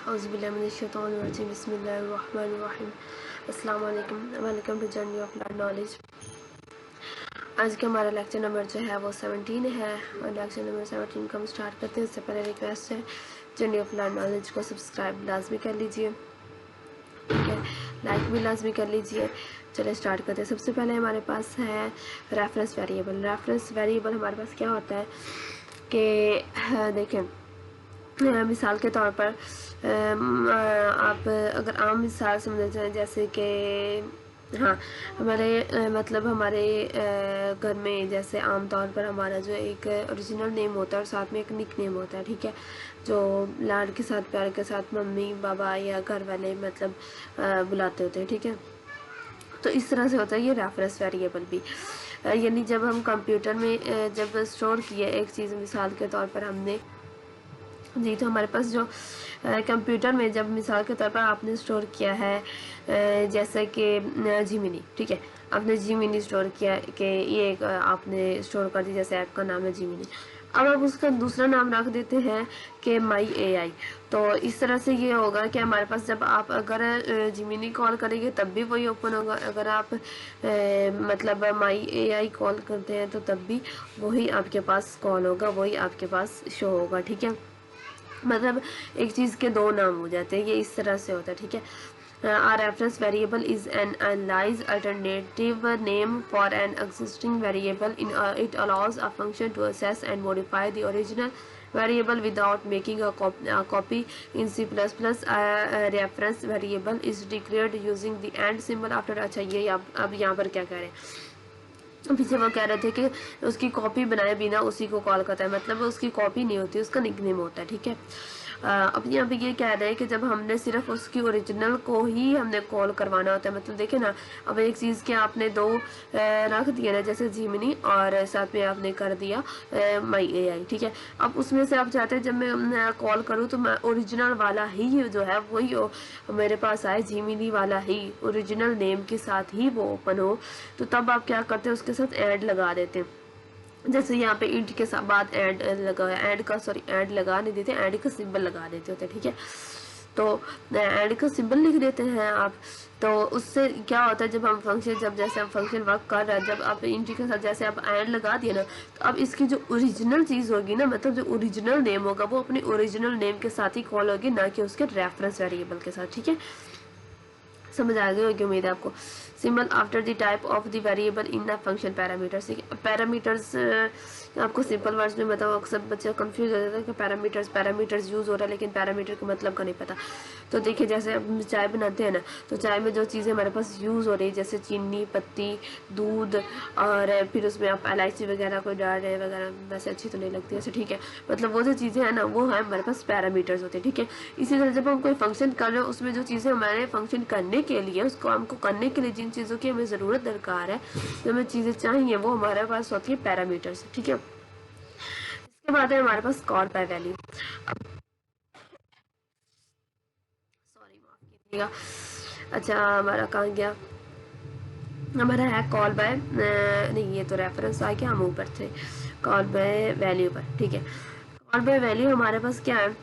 औज़ुबिल्लाहिमिनश्शैतानिर्रजीम बिस्मिल्लाहिर्रहमानिर्रहीम। अस्सलाम वालेकुम, welcome to journey of learn knowledge. आज का हमारा लेक्चर नंबर जो है वो 17 है और लेक्चर नंबर 17 को हम स्टार्ट करते हैं। उससे पहले रिक्वेस्ट है, जर्नी ऑफ लर्न नॉलेज को सब्सक्राइब लाजमी कर लीजिए, ठीक है, लाइक भी लाजमी कर लीजिए। चलिए स्टार्ट करते हैं। सबसे पहले हमारे पास है रेफरेंस वेरिएबल। रेफरेंस वेरिएबल हमारे पास क्या होता है कि देखें, मिसाल के तौर पर आप अगर आम मिसाल समझना चाहें, जैसे कि हाँ, हमारे मतलब हमारे घर में जैसे आम तौर पर हमारा जो एक ओरिजिनल नेम होता है और साथ में एक निक नेम होता है, ठीक है, जो लाड के साथ प्यार के साथ मम्मी पापा या घर वाले मतलब बुलाते होते हैं, ठीक है। तो इस तरह से होता है ये रेफरेंस वेरिएबल भी। यानी जब हम कंप्यूटर में जब स्टोर किए एक चीज़, मिसाल के तौर पर हमने जी, तो हमारे पास जो कंप्यूटर में जब मिसाल के तौर पर आपने स्टोर किया है जैसे कि जीमिनी, ठीक है, आपने जीमिनी स्टोर किया कि ये एक आपने स्टोर कर दी, जैसे ऐप का नाम है जीमिनी। अब आप उसका दूसरा नाम रख देते हैं कि माई एआई। तो इस तरह से ये होगा कि हमारे पास जब आप अगर जीमिनी कॉल करेंगे तब भी वही ओपन होगा, अगर आप मतलब माई एआई कॉल करते हैं तो तब भी वही आपके पास कॉल होगा, वही आपके पास शो होगा, ठीक है। मतलब एक चीज़ के दो नाम हो जाते हैं, ये इस तरह से होता है, ठीक है। A reference variable is an analyzed alternative name for an existing variable. It allows a function to access and modify the original variable without making a copy. In C++, a reference variable is declared using the and symbol after। अच्छा, ये अब यहाँ पर क्या कह रहे हैं, पीछे वो कह रहे थे कि उसकी कॉपी बनाए बिना उसी को कॉल करता है, मतलब उसकी कॉपी नहीं होती, उसका निकनेम होता है, ठीक है। अब यहाँ पे ये कह रहे हैं कि जब हमने सिर्फ उसकी ओरिजिनल को ही हमने कॉल करवाना होता है, मतलब देखे ना, अब एक चीज़ के आपने दो रख दिया ना, जैसे जीमिनी और साथ में आपने कर दिया माई एआई, ठीक है। अब उसमें से आप चाहते हैं जब मैं कॉल करूँ तो मैं ओरिजिनल वाला ही जो है वही मेरे पास आए, जीमिनी वाला ही ओरिजिनल नेम के साथ ही वो ओपन हो। तो तब आप क्या करते हैं, उसके साथ ऐड लगा देते हैं। जैसे यहाँ पे इंट के साथ बाद ऐड लगा, ऐड लगा नहीं देते, ऐड का सिंबल लगा देते होते, ठीक है। तो ऐड का सिंबल लिख देते हैं आप। तो उससे क्या होता है, जब हम फंक्शन, जब जैसे हम फंक्शन वर्क कर रहे हैं, जब आप इंट के साथ जैसे आप ऐड लगा दिए ना, तो अब इसकी जो ओरिजिनल चीज़ होगी ना, मतलब जो ओरिजिनल नेम होगा वो अपने ओरिजिनल नेम के साथ ही कॉल होगी, ना कि उसके रेफरेंस वेरिएबल के साथ, ठीक है। समझ आ गई होगी उम्मीद है आपको। Symbol after the type of the variable in the function parameters. Parameters आपको सिंपल वर्ड्स में बताओ, अक्सर बच्चे कंफ्यूज हो जाते हैं कि पैरामीटर्स यूज़ हो रहा है लेकिन पैरामीटर का मतलब का नहीं पता। तो देखिए, जैसे हम चाय बनाते हैं ना, तो चाय में जो चीज़ें हमारे पास यूज़ हो रही है, जैसे चीनी, पत्ती, दूध, और फिर उसमें आप इलायची वगैरह कोई डाल रहे हैं वगैरह, वैसे अच्छी तो नहीं लगती ऐसे, ठीक है। मतलब वो जो चीज़ें हैं ना, वो है हमारे पास पैरामीटर्स होते हैं, ठीक है। इसी तरह जब हम कोई फंक्शन कर रहे हैं, उसमें जो चीज़ें हमारे फंक्शन करने के लिए, उसको हमको करने के लिए जिन चीज़ों की हमें ज़रूरत दरकार है, जो हमें चीज़ें चाहिए, वो हमारे पास होती है पैरामीटर्स, ठीक है। इसके बाद है हमारे पास कॉल बाय वैल्यू। सॉरी, माफ कीजिएगा। अच्छा, हमारा कहाँ गया, हमारा है कॉल बाय, नहीं ये तो रेफरेंस आ गया, हम ऊपर थे कॉल बाय वैल्यू पर, ठीक है। कॉल बाय वैल्यू हमारे पास क्या है,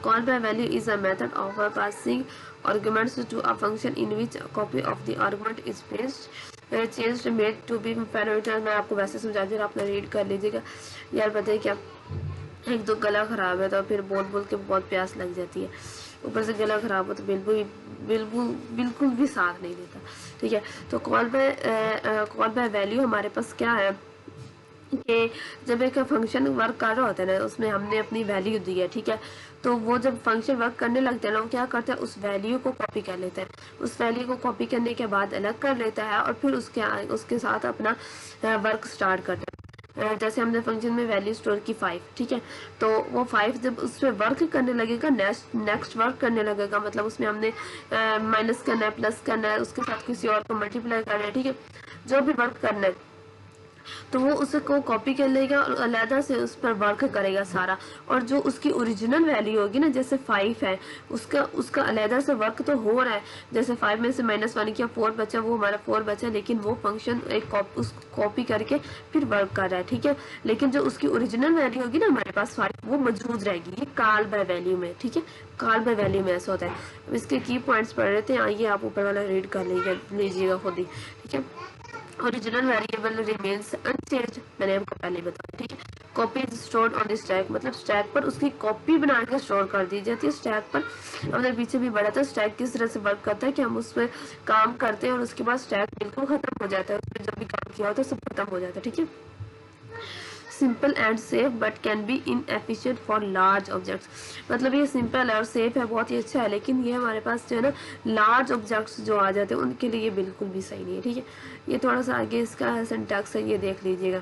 call by value is a method of passing arguments to a function in which a copy of the argument is changed made to be parameter। मैं आपको वैसे समझा दूँ, आप रीड कर लीजिएगा। यार बताइए क्या, एक तो गला ख़राब है तो फिर बोल बोल के बहुत प्यास लग जाती है, ऊपर से गला ख़राब हो तो बिल्कुल भी साथ नहीं देता, ठीक है। तो कॉल बाय वैल्यू हमारे पास क्या है कि जब एक फंक्शन वर्क कर रहा होता है ना, उसमें हमने अपनी वैल्यू दी है, ठीक है। तो वो जब फंक्शन वर्क करने लगते हैं ना, वो क्या करते हैं, उस वैल्यू को कॉपी कर लेते हैं। उस वैल्यू को कॉपी करने के बाद अलग कर लेता है और फिर उसके साथ अपना वर्क स्टार्ट करता है। जैसे हमने फंक्शन में वैल्यू स्टोर की 5, ठीक है। तो वो 5 जब उस पर वर्क करने लगेगा, नेक्स्ट वर्क करने लगेगा, मतलब उसमें हमने माइनस करना है, प्लस करना है, उसके साथ किसी और को मल्टीप्लाई करना है, ठीक है, जो भी वर्क करना है, तो वो उसको कॉपी कर लेगा और अलहदा से उस पर वर्क करेगा सारा। और जो उसकी ओरिजिनल वैल्यू होगी ना, जैसे 5 है, उसका उसका अलहदा से वर्क तो हो रहा है। जैसे 5 में से -1 किया, 4 बचा, वो हमारा 4 बचा, लेकिन वो फंक्शन एक उस कॉपी करके फिर वर्क कर रहा है, ठीक है। लेकिन जो उसकी ओरिजिनल वैल्यू होगी ना हमारे पास 5, वो मौजूद रहेगी। ये कॉल बाय वैल्यू में, ठीक है, कॉल बाय वैल्यू में ऐसा होता है। अब इसके की पॉइंट्स पढ़ रहे थे, आइए आप ऊपर वाला रीड कर लीजिएगा खुद ही, ठीक है। ओरिजिनल वेरिएबल रिमेन्स अनचेंज्ड, मैंने आपको पहले बताया, ठीक है। Copy is stored on the stack, मतलब स्टैक पर उसकी कॉपी बना के स्टोर कर दी जाती है स्टैक पर। हमने पीछे भी बढ़ा था स्टैक किस तरह से वर्क करता है, कि हम उसमें काम करते हैं और उसके बाद स्टैक बिल्कुल खत्म हो जाता है, उसमें जब भी काम किया होता है सब खत्म हो जाता है, ठीक है। Simple and safe but can be inefficient for large objects, मतलब ये सिंपल है और सेफ है, बहुत ही अच्छा है, लेकिन ये हमारे पास जो है ना लार्ज ऑब्जेक्ट्स जो आ जाते हैं उनके लिए ये बिल्कुल भी सही नहीं है, ठीक है। ये थोड़ा सा आगे इसका सिंटैक्स है, ये देख लीजिएगा।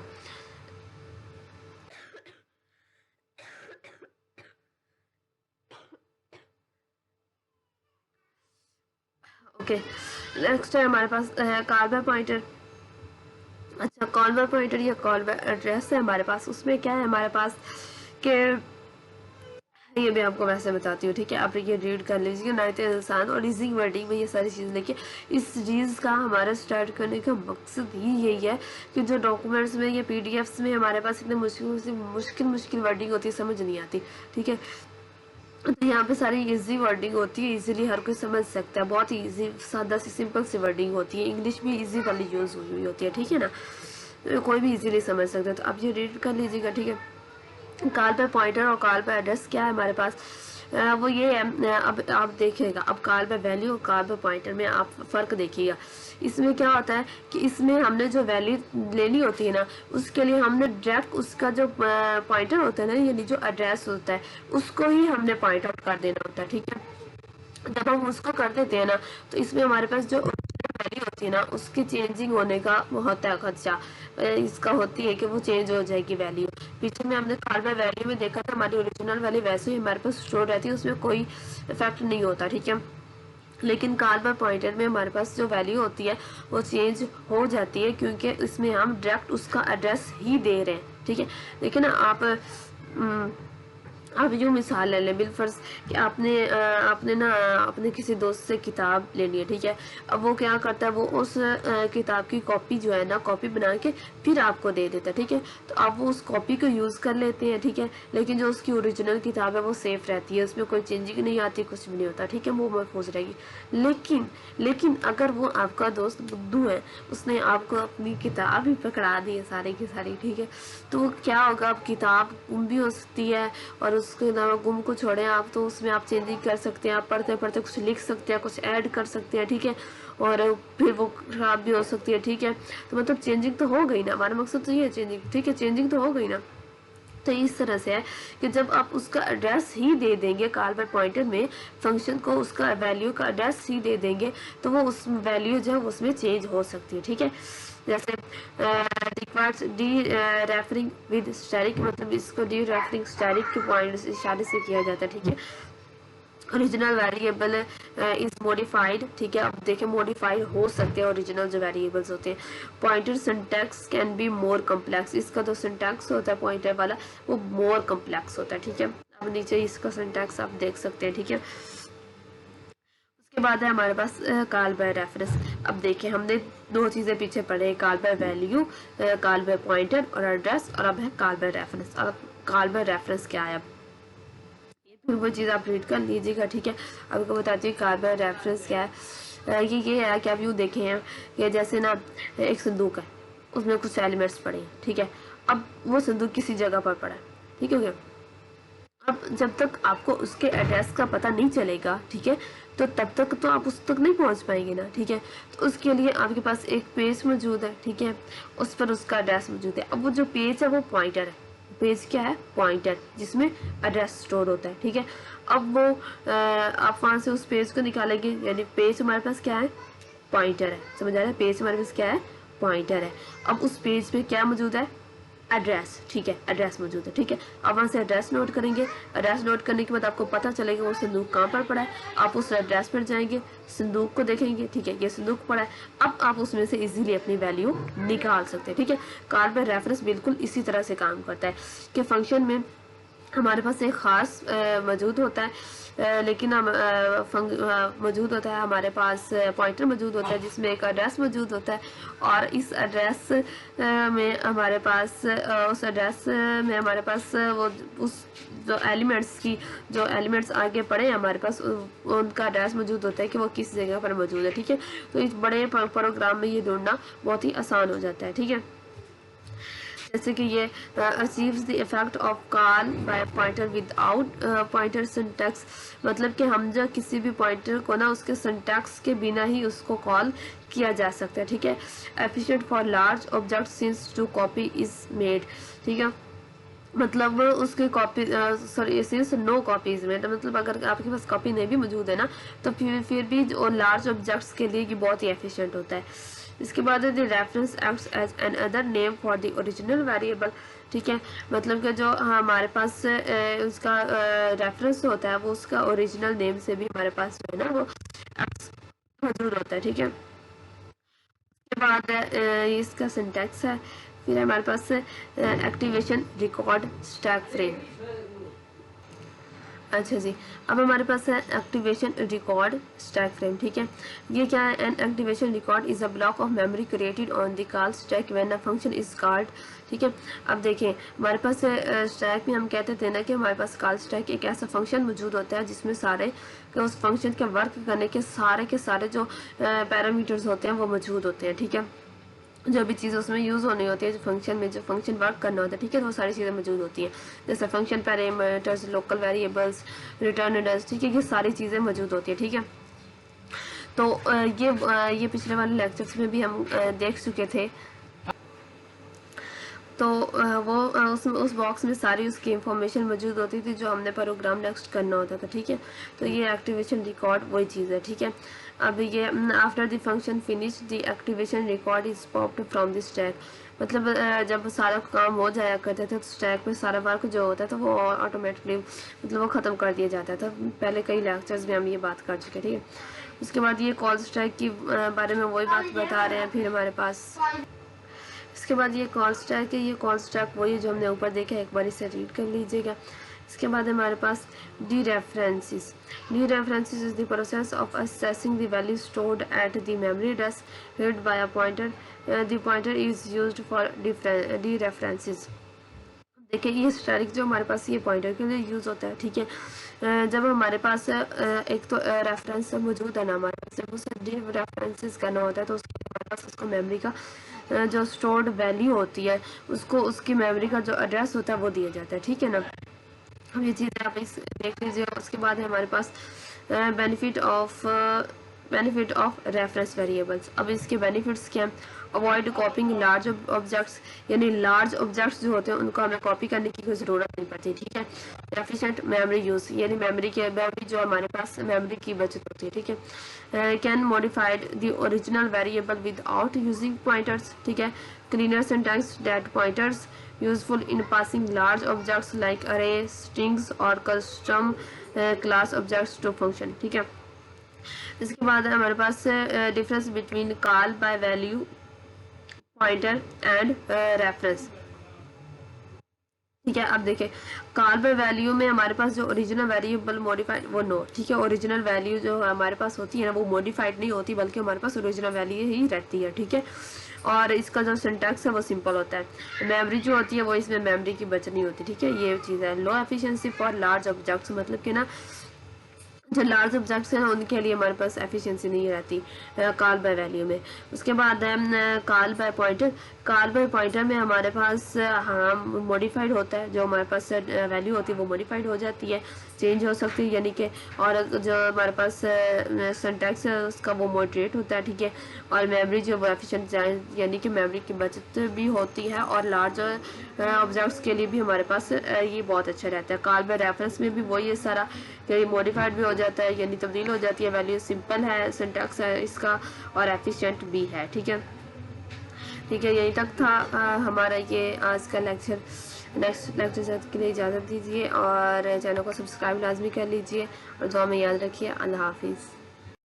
ओके, नेक्स्ट है हमारे पास कॉल बाय पॉइंटर। अच्छा, कॉल बाय पॉइंटर या कॉल बाय एड्रेस है हमारे पास, उसमें क्या है हमारे पास के, ये मैं आपको वैसे बताती हूँ, ठीक है। आप ये रीड कर लीजिए, नायत इंसान और इजी वर्डिंग में ये सारी चीज़ लेके। इस चीज़ का हमारा स्टार्ट करने का मकसद ही यही है कि जो डॉक्यूमेंट्स में या पीडीएफ्स में हमारे पास इतने मुश्किल वर्डिंग होती है, समझ नहीं आती, ठीक है। तो यहाँ पे सारी इजी वर्डिंग होती है, इजीली हर कोई समझ सकता है, बहुत ही इजी सादा सी सिंपल सी वर्डिंग होती है। इंग्लिश भी इजी वाली यूज हुई होती है, ठीक है ना, कोई भी इजीली समझ सकता है। तो आप ये रीड कर लीजिएगा, ठीक है। कॉल पे पॉइंटर और कॉल पे एड्रेस क्या है हमारे पास, वो ये है। अब आप देखिएगा, अब कॉल पे वैल्यू और कॉल पे पॉइंटर में आप फ़र्क देखिएगा। इसमें क्या होता है कि इसमें हमने जो वैल्यू लेनी होती है ना, उसके लिए हमने डायरेक्ट उसका जो पॉइंटर होता है ना, यानी जो एड्रेस होता है, उसको ही हमने पॉइंट आउट कर देना होता है, ठीक है। जब हम उसको कर देते हैं ना, तो इसमें हमारे पास जो वैल्यू होती है ना, उसकी चेंजिंग होने का होता है खदशा, इसका होती है कि वो चेंज हो जाएगी वैल्यू। पीछे में हमने कॉल बाय वैल्यू में देखा था, हमारी ओरिजिनल वैल्यू वैसे ही हमारे पास स्टोर रहती है, उसमें कोई इफेक्ट नहीं होता, ठीक है। लेकिन कॉल बाय पॉइंटर में हमारे पास जो वैल्यू होती है वो चेंज हो जाती है, क्योंकि इसमें हम डायरेक्ट उसका एड्रेस ही दे रहे हैं, ठीक है। देखिए ना, आप यूँ मिसाल ले लें, बिलफर्ज कि आपने ना अपने किसी दोस्त से किताब लेनी है, ठीक है। अब वो क्या करता है, वो उस किताब की कॉपी जो है ना, कॉपी बना के फिर आपको दे देता है, ठीक है। तो आप वो उस कॉपी को यूज़ कर लेते हैं, ठीक है। लेकिन जो उसकी ओरिजिनल किताब है वो सेफ रहती है, उसमें कोई चेंजिंग नहीं आती, कुछ भी नहीं होता, ठीक है, वो महफूज रहेगी। लेकिन अगर वो आपका दोस्त बुद्धू है, उसने आपको अपनी किताब ही पकड़ा दी है सारी की सारी, ठीक है, तो वो क्या होगा, अब किताब गुम भी हो सकती है, और उसके अलावा गुम को छोड़े आप, तो उसमें आप चेंजिंग कर सकते हैं, आप पढ़ते पढ़ते कुछ लिख सकते हैं, कुछ ऐड कर सकते हैं, ठीक है, और फिर वो खराब भी हो सकती है, ठीक है। तो मतलब चेंजिंग तो हो गई ना, हमारा मकसद तो ये है चेंजिंग, ठीक है, चेंजिंग तो हो गई ना। तो इस तरह से है कि जब आप उसका एड्रेस ही दे देंगे, कॉल बाय पॉइंटर में फंक्शन को उसका वैल्यू का एड्रेस ही दे देंगे, तो वो उस वैल्यू जो है उसमें चेंज हो सकती है, ठीक है। जैसे requires D referring with static, मतलब इसको डी रेफरिंग स्टैटिक के पॉइंट से इशारे से किया जाता है, ठीक है। ओरिजिनल वेरिएबल इज मॉडिफाइड, ठीक है। अब देखें, मॉडिफाइड हो सकते हैं ओरिजिनल जो वेरिएबल्स होते हैं। Pointer syntax can be more complex, इसका जो सिंटैक्स होता है पॉइंटर वाला वो मोर कम्प्लेक्स होता है, ठीक है। अब नीचे इसका सिंटैक्स आप देख सकते हैं, ठीक है। उसके बाद है हमारे पास कॉल बाय रेफरेंस। अब देखें, हमने दो चीज़ें पीछे पढ़े, call by value, call by pointer और एड्रेस, और अब है कॉल बाय रेफरेंस। और कॉल बाय रेफरेंस क्या है, अब फिर वो चीज़ आप रीड कर लीजिएगा, ठीक है। अब आपको बताती हूँ कॉल बाय रेफरेंस क्या है। ये है कि आप यूँ देखें हैं कि जैसे ना एक संदूक है, उसमें कुछ एलिमेंट्स पड़े हैं, ठीक है। अब वो संदूक किसी जगह पर पड़ा है, ठीक है। अब जब तक आपको उसके एड्रेस का पता नहीं चलेगा, ठीक है, तो तब तक तो आप उस तक नहीं पहुंच पाएंगे ना, ठीक है। तो उसके लिए आपके पास एक पेज मौजूद है, ठीक है, उस पर उसका एड्रेस मौजूद है। अब वो जो पेज है वो पॉइंटर है, पेज क्या है, पॉइंटर, जिसमें एड्रेस स्टोर होता है, ठीक है। अब वो आप वहां से उस पेज को निकालेंगे, यानी पेज हमारे पास क्या है, पॉइंटर है, समझ आ रहा है, पेज हमारे पास क्या है, पॉइंटर है। अब उस पेज पे क्या मौजूद है, एड्रेस, ठीक है, एड्रेस मौजूद है, ठीक है। आप वहाँ से एड्रेस नोट करेंगे। एड्रेस नोट करने के बाद आपको पता चलेगा वो संदूक कहाँ पर पड़ा है। आप उस एड्रेस पर जाएंगे, संदूक को देखेंगे, ठीक है, ये संदूक पड़ा है। अब आप उसमें से इजीली अपनी वैल्यू निकाल सकते हैं, ठीक है। कॉल बाय रेफरेंस बिल्कुल इसी तरह से काम करता है कि फंक्शन में हमारे पास एक ख़ास मौजूद होता है, लेकिन हम मौजूद होता है, हमारे पास पॉइंटर मौजूद होता है जिसमें एक एड्रेस मौजूद होता है। और इस एड्रेस में हमारे पास उस एड्रेस में हमारे पास वो उस जो एलिमेंट्स आगे पड़े हैं हमारे पास उनका एड्रेस मौजूद होता है कि वो किस जगह पर मौजूद है, ठीक है। तो इस बड़े प्रोग्राम में ये ढूंढना बहुत ही आसान हो जाता है, ठीक है। जैसे कि ये achieves the effect of call by pointer without pointer syntax, मतलब कि हम जो किसी भी पॉइंटर को ना उसके सिंटैक्स के बिना ही उसको कॉल किया जा सकता है, ठीक है। Efficient for large object since to copy is made, ठीक है, मतलब उसके copy sorry since no copies में, मतलब अगर आपके पास कॉपी नहीं भी मौजूद है ना तो फिर भी जो लार्ज ऑब्जेक्ट्स के लिए ये बहुत ही एफिशिएंट होता है। इसके बाद the reference acts as another name for the original variable, ठीक है, मतलब कि जो हमारे पास उसका रेफरेंस होता है वो उसका ओरिजिनल नेम से भी हमारे पास जो है ना वो मौजूद होता है, ठीक है। उसके बाद इसका सिंटैक्स है। फिर हमारे पास एक्टिवेशन रिकॉर्ड स्टैक फ्रेम। अच्छा जी, अब हमारे पास है एक्टिवेशन रिकॉर्ड स्टैक फ्रेम, ठीक है। ये क्या है? An activation record is a block of memory created on the call stack when a function is called, ठीक है। अब देखें हमारे पास स्टैक में हम कहते थे ना कि हमारे पास कॉल स्टैक एक ऐसा फंक्शन मौजूद होता है जिसमें सारे उस फंक्शन के वर्क करने के सारे जो पैरामीटर्स होते हैं वो मौजूद होते हैं, ठीक है। जो भी चीज़ उसमें यूज़ होनी होती है जो फंक्शन वर्क करना होता है, ठीक है, तो वो सारी चीज़ें मौजूद होती हैं, जैसे फंक्शन पैरामीटर्स, लोकल वेरिएबल्स, रिटर्नर्स, ठीक है, ये सारी चीज़ें मौजूद होती है, ठीक है। तो ये पिछले वाले लेक्चर्स में भी हम देख चुके थे। तो वो उस बॉक्स में सारी उसकी इंफॉर्मेशन मौजूद होती थी जो हमने प्रोग्राम नेक्स्ट करना होता था, ठीक है। तो ये एक्टिवेशन रिकॉर्ड वही चीज़ है, ठीक है। अब ये after the function finish the activation record is popped from the stack, मतलब जब सारा काम हो जाया करते थे तो स्टैक पे सारा वर्क जो होता था वो ऑटोमेटिकली मतलब वो ख़त्म कर दिया जाता था। पहले कई लेक्चर्स में हम ये बात कर चुके, ठीक है। उसके बाद ये कॉल स्टैक की बारे में वही बात बता रहे हैं। फिर हमारे पास इसके बाद ये कॉल स्टैक है। ये कॉल स्टैक वही जो हमने ऊपर देखा है, एक बार इसे रीड कर लीजिएगा। इसके बाद हमारे पास dereferences is the process of assessing the value stored at the memory address held by a pointer. The pointer is used for dereferences. देखिए ये स्टैटिक जो हमारे पास ये पॉइंटर के लिए यूज़ होता है, ठीक है। जब हमारे पास एक तो रेफरेंस मौजूद है ना हमारे पास, जब उसे डी रेफरेंसेस करना होता है तो उसके हमारे पास उसको मेमोरी का जो स्टोर्ड वैल्यू होती है उसको उसकी मेमोरी का जो एड्रेस होता है वो दिया जाता है, ठीक है ना। अब ये चीज़ आप इस देख लीजिए। उसके बाद है हमारे पास बेनिफिट ऑफ रेफरेंस वेरिएबल्स। अब इसके बेनिफिट्स क्या हैं? अवॉइड कॉपिंग लार्ज ऑब्जेक्ट्स, यानी लार्ज ऑब्जेक्ट्स जो होते हैं उनको हमें कॉपी करने की कोई ज़रूरत नहीं पड़ती, ठीक है। एफिशिएंट मेमोरी यूज़, यानी मेमोरी जो हमारे पास मेमोरी की बचत होती है, ठीक है। Can modified the original variable without using pointers, ठीक है। Cleaner syntax that pointers useful in passing large objects like array, strings और custom class objects to function, ठीक है। इसके बाद हमारे पास difference between call by value pointer and reference, ठीक है। अब देखें कॉल बाय वैल्यू में हमारे पास जो ओरिजिनल वेरिएबल मॉडिफाइड वो नो, ठीक है। ओरिजिनल वैल्यू जो हमारे पास होती है ना वो मॉडिफाइड नहीं होती बल्कि हमारे पास ओरिजिनल वैल्यू ही रहती है, ठीक है। और इसका जो सिंटैक्स है वो सिंपल होता है। मेमोरी जो होती है वो इसमें मेमोरी की बचत नहीं होती, ठीक है। ये चीज़ है। लो एफिशिएंसी फॉर लार्ज ऑब्जेक्ट्स, मतलब कि ना जो लार्ज ऑब्जेक्ट्स हैं उनके लिए हमारे पास एफिशिएंसी नहीं रहती कॉल बाय वैल्यू में। उसके बाद call by pointer. Call by pointer में हमारे पास हाँ मॉडिफाइड होता है, जो हमारे पास वैल्यू होती है वो मॉडिफाइड हो जाती है, चेंज हो सकती है, यानी कि और जो हमारे पास सिंटैक्स है उसका वो मॉडरेट होता है, ठीक है। और मेमोरी जो वो एफिशिएंट यानी कि मेमोरी की बचत भी होती है और लार्ज ऑब्जेक्ट्स के लिए भी हमारे पास ये बहुत अच्छा रहता है। कॉल बाय रेफरेंस में भी वही है सारा, मॉडिफाइड भी हो जाता है यानी तब्दील हो जाती है, वैल्यू सिंपल है, सिंटैक्स है इसका और एफिशिएंट भी है, ठीक है। ठीक है, यहीं तक था हमारा ये आज का लेक्चर। नेक्स्ट लेक्चर के लिए इजाज़त दीजिए और चैनल को सब्सक्राइब लाजमी कर लीजिए और दुआ में याद रखिए। अल्लाह हाफिज़।